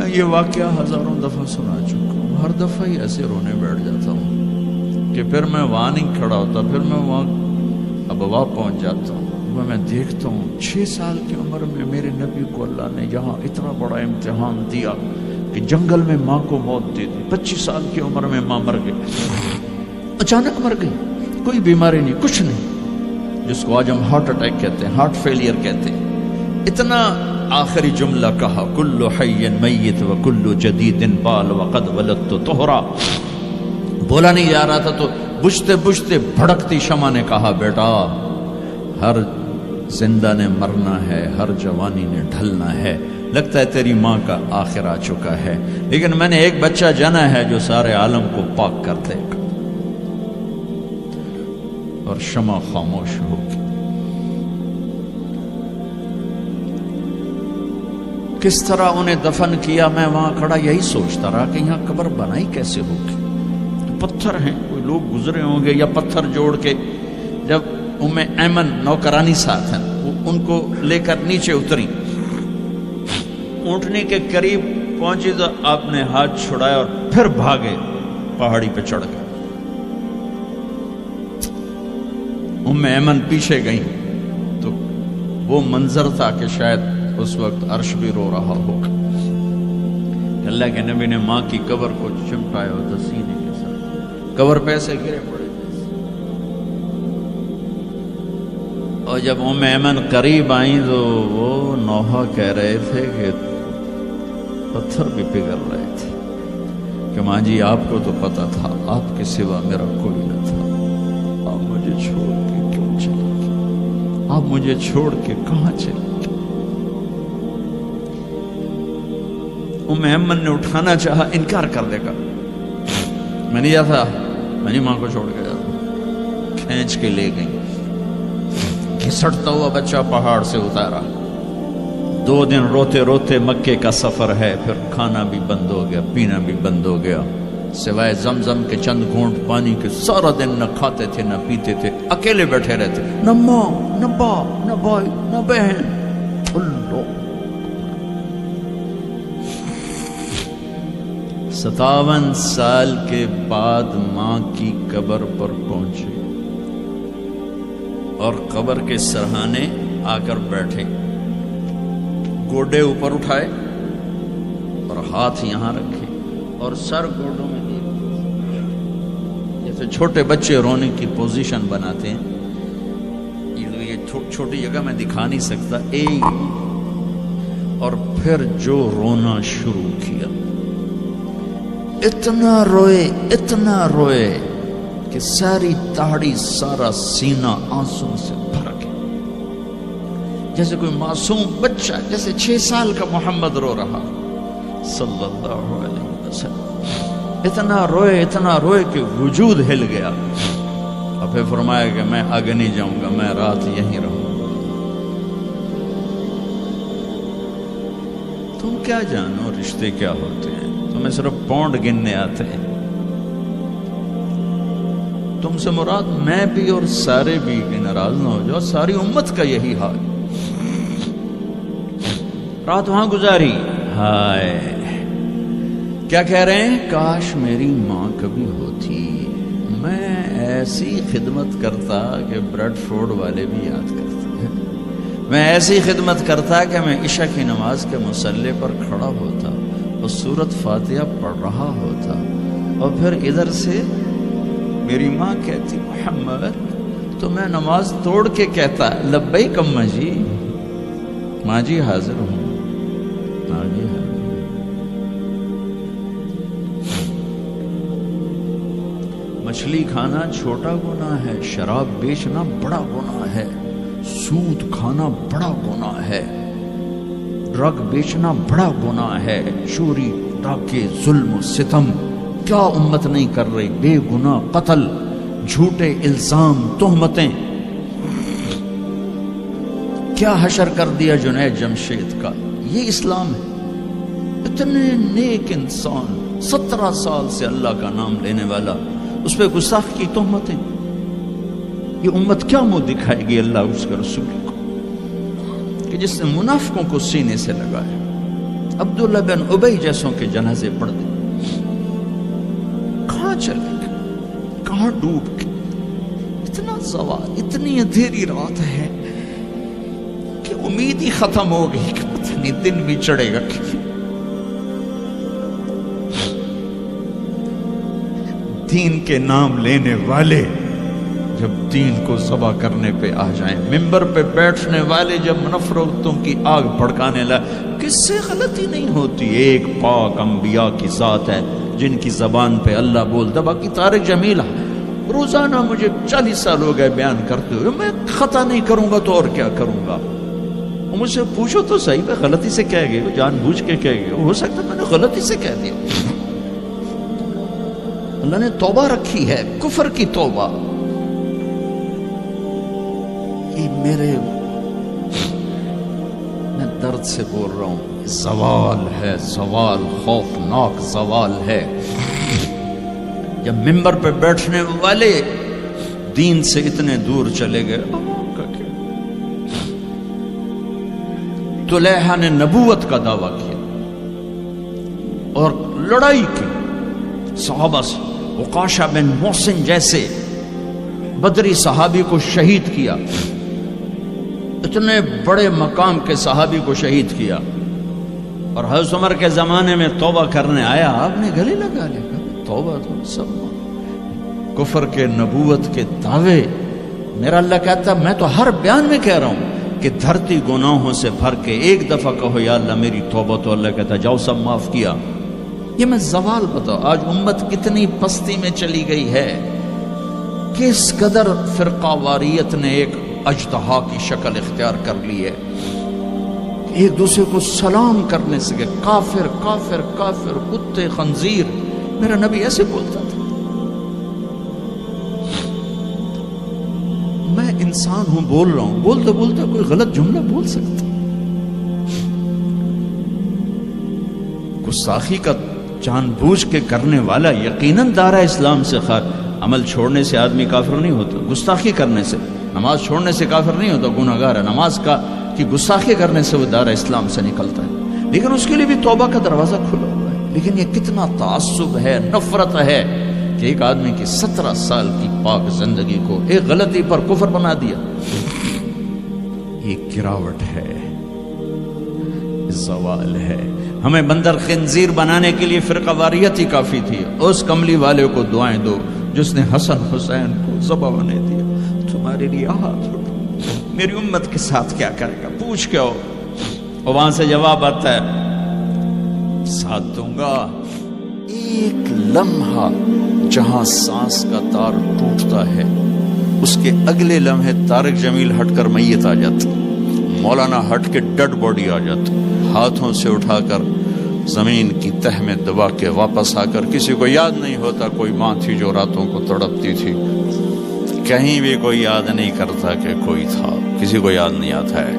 میں یہ واقعہ ہزاروں دفعہ سنا چکا ہوں، ہر دفعہ ہی ایسے رونے بیٹھ جاتا ہوں کہ پھر میں وہاں نہیں کھڑا ہوتا، پھر میں وہاں ابوا پہنچ جاتا ہوں، میں دیکھتا ہوں 6 سال کی عمر میں میرے نبی کو اللہ نے یہاں اتنا بڑا امتحان دیا کہ جنگل میں ماں کو موت دے دی۔ 25 سال کی عمر میں ماں مر گئی، اچانک مر گئی، کوئی بیماری نہیں، کچھ نہیں، جس کو آج ہم ہارٹ اٹیک کہتے ہیں، ہارٹ فیلئر کہتے ہیں۔ اتنا آخری جملہ کہا، کل حی میت و کل جدید بال وقد ولدت طہرا، بولا نہیں جا رہا تھا تو بجھتے بجھتے بھڑکتی شمع نے کہا، بیٹا ہر زندہ نے مرنا ہے، ہر جوانی نے ڈھلنا ہے، لگتا ہے تیری ماں کا آخر آ چکا ہے، لیکن میں نے ایک بچہ جنا ہے جو سارے عالم کو پاک کر دے گا۔ اور شمع خاموش ہوگی۔ کس طرح انہیں دفن کیا، میں وہاں کھڑا یہی سوچتا رہا کہ یہاں قبر بنائی کیسے ہوگی، پتھر ہیں، کوئی لوگ گزرے ہوں گے یا پتھر جوڑ کے۔ جب ایمن نوکرانی ساتھ ہیں، وہ ان کو لے کر نیچے اتری، اونٹنے کے قریب پہنچی تو آپ نے ہاتھ چھڑایا اور پھر بھاگے، پہاڑی پہ چڑھ گئے۔ ایمن پیچھے گئیں تو وہ منظر تھا کہ شاید اس وقت عرش بھی رو رہا ہوگا۔ اللہ کے نبی نے ماں کی قبر کو چمٹایا ہوتا سینے کے ساتھ، قبر پہ سے گرے پڑے۔ اور جب ایمن قریب آئیں تو وہ نوحہ کہہ رہے تھے کہ پتھر بھی پگھل رہے تھے کہ ماں جی آپ کو تو پتا تھا آپ کے سوا میرا کوئی نہ تھا، آپ مجھے چھوڑ کے کیوں چلے گئے، آپ مجھے چھوڑ کے کہاں چلے گئے۔ ایمن نے اٹھانا چاہا، انکار کر دے گا، میں نہیں جاتا، میں نہیں ماں کو چھوڑ کے جاتا۔ کھینچ کے لے گئی، گھسٹتا ہوا بچہ پہاڑ سے اتارا۔ 2 دن روتے روتے مکے کا سفر ہے، پھر کھانا بھی بند ہو گیا، پینا بھی بند ہو گیا، سوائے زمزم کے چند گھونٹ پانی کے سارا دن نہ کھاتے تھے نہ پیتے تھے، اکیلے بیٹھے رہتے، نہ ماں نہ باپ نہ بھائی نہ بہن۔ اللہ 57 سال کے بعد ماں کی قبر پر پہنچے اور قبر کے سرہانے آ کر بیٹھے، گوڈے اوپر اٹھائے اور ہاتھ یہاں رکھے اور سر گوڈوں میں دے، جیسے چھوٹے بچے رونے کی پوزیشن بناتے ہیں۔ یہ چھوٹی جگہ میں دکھا نہیں سکتا، اور پھر جو رونا شروع کیا، اتنا روئے کہ ساری داڑھی سارا سینہ آنسو سے بھر گیا، جیسے کوئی معصوم بچہ، جیسے 6 سال کا محمد رو رہا صلی اللہ علیہ وسلم۔ اتنا روئے کہ وجود ہل گیا، اور پھر فرمایا کہ میں آگے نہیں جاؤں گا، میں رات یہیں رہوں گا۔ تم کیا جانو رشتے کیا ہوتے ہیں، تمہیں صرف پونڈ گننے آتے ہیں۔ تم سے مراد میں بھی اور سارے بھی، کہ ناراض نہ ہو جاؤ، ساری امت کا یہی حال۔ رات وہاں گزاری، ہائے کیا کہہ رہے ہیں، کاش میری ماں کبھی ہوتی، میں ایسی خدمت کرتا کہ بریڈ فورڈ والے بھی یاد کرتے ہیں، میں ایسی خدمت کرتا کہ میں عشاء کی نماز کے مصلی پر کھڑا ہوتا اور سورۃ فاتحہ پڑھ رہا ہوتا، اور پھر ادھر سے میری ماں کہتی محمد، تو میں نماز توڑ کے کہتا لبیک اماں جی، ماں جی حاضر ہوں، ماں جی حاضر۔ مچھلی کھانا چھوٹا گناہ ہے، شراب بیچنا بڑا گناہ ہے، سود کھانا بڑا گناہ ہے، ڈرگ بیچنا بڑا گناہ ہے، چوری ڈاکے ظلم و ستم کیا امت نہیں کر رہی، بے گناہ قتل، جھوٹے الزام تہمتیں، کیا حشر کر دیا جنید جمشید کا۔ یہ اسلام ہے۔ اتنے نیک انسان، 17 سال سے اللہ کا نام لینے والا، اس پہ گستاخ کی تہمتیں، یہ امت کیا منہ دکھائے گی اللہ اس کے رسول کو، کہ جس نے منافقوں کو سینے سے لگایا۔ عبداللہ بن ابی جیسوں کے جنازے پڑھ دیں. کہاں چلے گئے, کہاں ڈوب گئے. اتنا زوال, اتنی اندھیری رات ہے کہ امید ہی ختم ہو گئی کہ پتہ نہیں دن بھی چڑھے گا. دین کے نام لینے والے جب دین کو ذبح کرنے پہ آ جائیں, ممبر پہ بیٹھنے والے جب نفرتوں کی آگ بھڑکانے لائے, کس سے غلطی نہیں ہوتی. ایک پاک انبیاء کی ذات ہے جن کی زبان پہ اللہ بولتا. باقی طارق جمیل روزانہ مجھے 40 سال ہو گئے بیان کرتے ہوئے, میں خطا نہیں کروں گا تو اور کیا کروں گا. مجھ سے پوچھو تو صحیح, میں غلطی سے کہہ گئے, جان بوجھ کے کہہ گئے, ہو سکتا ہے میں نے غلطی سے کہہ دیا. اللہ نے توبہ رکھی ہے, کفر کی توبہ. یہ میں درد سے بول رہا ہوں, زوال ہے, زوال خوفناک زوال ہے. جب ممبر پہ بیٹھنے والے دین سے اتنے دور چلے گئے. طلیحہ نے نبوت کا دعویٰ کیا اور لڑائی کی صحابہ سے. عکاشہ بن محسن جیسے بدری صحابی کو شہید کیا, اتنے بڑے مقام کے صحابی کو شہید کیا. اور حضرت عمر کے زمانے میں توبہ کرنے آیا, آپ نے گلے لگا لیا, توبہ تو سب کفر کے نبوت کے دعوے. میرا اللہ کہتا میں تو ہر بیان میں کہہ رہا ہوں کہ دھرتی گناہوں سے بھر کے ایک دفعہ کہو یا اللہ میری توبہ, تو اللہ کہتا جاؤ سب معاف کیا. یہ میں زوال بتاؤ, آج امت کتنی پستی میں چلی گئی ہے, کس قدر فرقہ واریت نے ایک اجتہا کی شکل اختیار کر لی ہے. ایک دوسرے کو سلام کرنے سے کہ کافر کافر کافر, کتے خنزیر. میرا نبی ایسے بولتا تھا. میں انسان ہوں, بول رہا ہوں, بولتے بولتے کوئی غلط جملہ بول سکتا. گستاخی کا جان بوجھ کے کرنے والا یقیناً دارہ اسلام سے عمل چھوڑنے سے آدمی کافر نہیں ہوتا. گستاخی کرنے سے, نماز چھوڑنے سے کافر نہیں ہوتا, گناہگار ہے. نماز کی گستاخی کرنے سے وہ دارہ اسلام سے نکلتا ہے, لیکن اس کے لیے بھی توبہ کا دروازہ کھلا ہوا ہے. لیکن یہ کتنا تعصب ہے, نفرت ہے کہ ایک آدمی کی 17 سال کی پاک زندگی کو ایک غلطی پر کفر بنا دیا. یہ گراوٹ ہے, زوال ہے. ہمیں بندر خنزیر بنانے کے لیے فرقہ واریت ہی کافی تھی. اس کملی والے کو دعائیں دو جس نے حسن حسین کو ذبح ہونے دیا. تمہارے لیے ہاتھ اٹھو, میری امت کے ساتھ کیا کرے گا, پوچھ کے ہو. اور وہاں سے جواب آتا ہے ساتھ دوں گا. ایک لمحہ جہاں سانس کا تار ٹوٹتا ہے, اس کے اگلے لمحے طارق جمیل ہٹ کر میت آ جاتا, مولانا ہٹ کے ڈیڈ باڈی آ جاتی, ہاتھوں سے اٹھا کر زمین کی تہ میں دبا کے واپس آ کر. کسی کو یاد نہیں ہوتا کوئی ماں تھی جو راتوں کو تڑپتی تھی, کہیں بھی کوئی یاد نہیں کرتا کہ کوئی تھا, کسی کو یاد نہیں آتا ہے.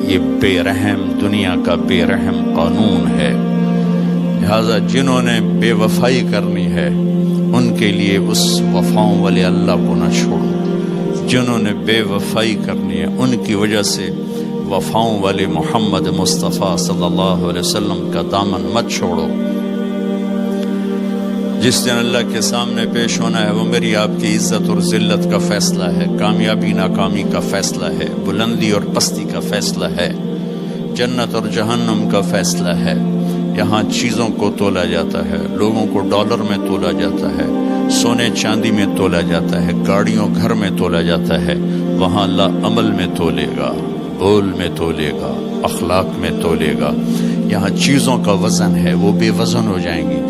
یہ بے رحم دنیا کا بے رحم قانون ہے. لہذا جنہوں نے بے وفائی کرنی ہے ان کے لیے اس وفاؤں والے اللہ کو نہ چھوڑو. جنہوں نے بے وفائی کرنی ہے ان کی وجہ سے وفاؤں والے محمد مصطفیٰ صلی اللہ علیہ وسلم کا دامن مت چھوڑو. جس دن اللہ کے سامنے پیش ہونا ہے وہ میری آپ کی عزت اور ذلت کا فیصلہ ہے, کامیابی ناکامی کا فیصلہ ہے, بلندی اور پستی کا فیصلہ ہے, جنت اور جہنم کا فیصلہ ہے. یہاں چیزوں کو تولا جاتا ہے, لوگوں کو ڈالر میں تولا جاتا ہے, سونے چاندی میں تولا جاتا ہے, گاڑیوں گھر میں تولا جاتا ہے. وہاں اللہ عمل میں تولے گا, بول میں تولے گا, اخلاق میں تولے گا. یہاں چیزوں کا وزن ہے, وہ بے وزن ہو جائیں گی.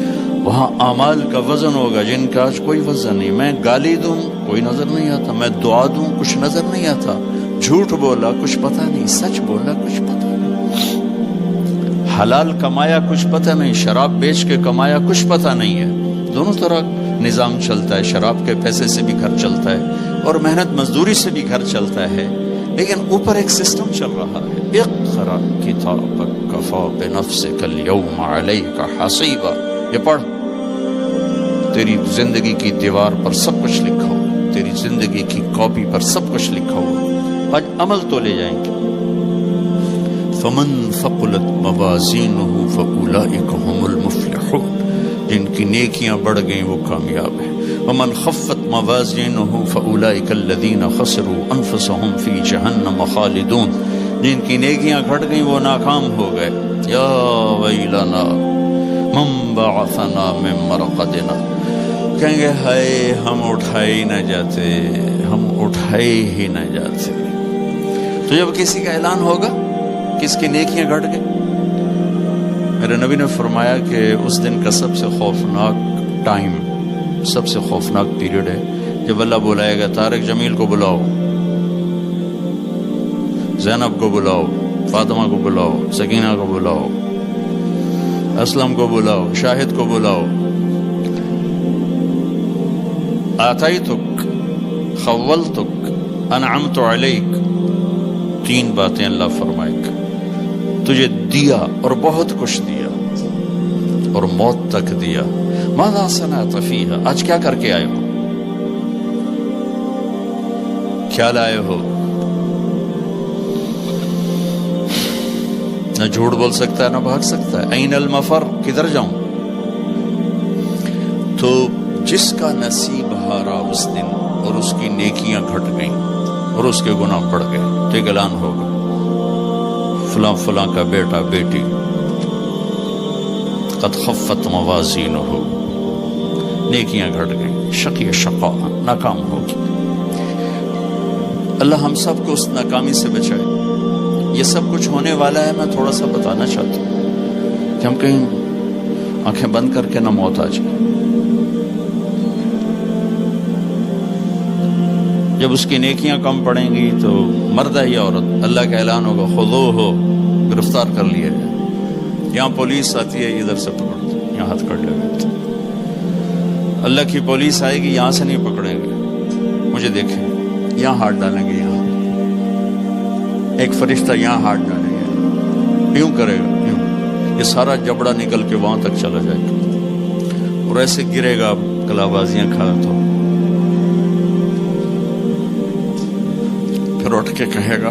وہاں اعمال کا وزن ہوگا جن کا آج کوئی وزن نہیں. میں گالی دوں کوئی نظر نہیں آتا, میں دعا دوں کچھ نظر نہیں آتا, جھوٹ بولا کچھ پتہ نہیں, سچ بولا کچھ پتہ نہیں, حلال کمایا کچھ پتہ نہیں, شراب بیچ کے کمایا کچھ پتہ نہیں ہے. دونوں طرح نظام چلتا ہے, شراب کے پیسے سے بھی گھر چلتا ہے اور محنت مزدوری سے بھی گھر چلتا ہے, لیکن اوپر ایک سسٹم چل رہا ہے. اقرأ کتابک کفی بنفسک اليوم علیک حسیبا. یہ پڑھ, تیری زندگی کی دیوار پر سب کچھ لکھا ہو, تیری زندگی کی کاپی پر سب کچھ لکھا ہو. آج عمل تو لے جائیں گے. فمن ثقلت موازینہ فاولئک هم المفلحون، جن کی نیکیاں بڑھ گئیں وہ کامیاب ہیں۔ ومن خفت موازینہ فاولئک الذین خسروا انفسهم فی جہنم خالدون، جن کی نیکیاں گھٹ گئیں وہ ناکام ہو گئے۔ یا ویلنا من بعثنا من مرقدنا، کہیں گے ہائے ہم اٹھائے ہی نہ جاتے، ہم اٹھائے ہی نہ جاتے۔ تو جب کسی کا اعلان ہوگا کس کی نیکیاں گھٹ گئی، میرے نبی نے فرمایا کہ اس دن کا سب سے خوفناک ٹائم، سب سے خوفناک پیریڈ ہے جب اللہ بلائے گا طارق جمیل کو بلاؤ، زینب کو بلاؤ، فاطمہ کو بلاؤ، سکینہ کو بلاؤ، اسلم کو بلاؤ، شاہد کو بلاؤ، آتیتک، خولتک، انعمت علیک، تین باتیں اللہ فرمائے گا، تجھے دیا اور بہت کچھ دیا اور موت تک دیا۔ ماذا صنعت فیہا، آج کیا کر کے آئے ہو، کیا لائے ہو؟ نہ جھوٹ بول سکتا ہے نہ بھاگ سکتا ہے۔ این المفر، کدھر جاؤں؟ تو جس کا نصیب ہارا اس دن اور اس کی نیکیاں گھٹ گئیں اور اس کے گناہ بڑھ گئے تو ایک اعلان ہوگا، فلاں فلاں کا بیٹا بیٹی قد خفت موازینہ، نیکیاں گھٹ گئیں، شقی شقا، ناکام ہوگی۔ اللہ ہم سب کو اس ناکامی سے بچائے۔ یہ سب کچھ ہونے والا ہے، میں تھوڑا سا بتانا چاہتا ہوں کہ ہم کہیں آنکھیں بند کر کے نہ موت آ جائے۔ جب اس کی نیکیاں کم پڑیں گی تو مرد ہے یا عورت، اللہ کا اعلان ہوگا خذوہ، گرفتار کر لیا جائے۔ یہاں پولیس آتی ہے، ادھر سے پکڑتے، یہاں ہاتھ کر لگاتے۔ اللہ کی پولیس آئے گی، یہاں سے نہیں پکڑیں گے، مجھے دیکھیں، یہاں ہاتھ ڈالیں گے، یہاں ایک فرشتہ یہاں ہاتھ ڈالیں گے، یوں کرے گا، یوں، یہ سارا جبڑا نکل کے وہاں تک چلا جائے گا اور ایسے گرے گا کلابازیاں کھا تو پھر اٹھ کے کہے گا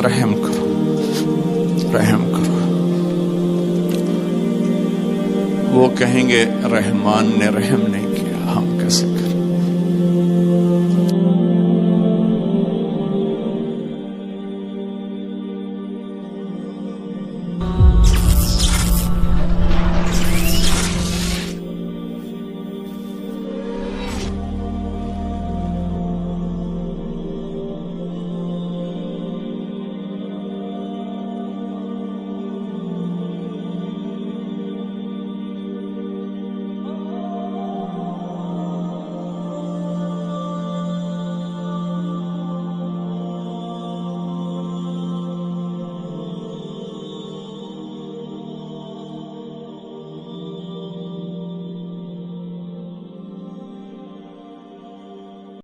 رحم کرو، رحم کرو۔ وہ کہیں گے رحمان نے رحم نہیں کیا، ہم کیسے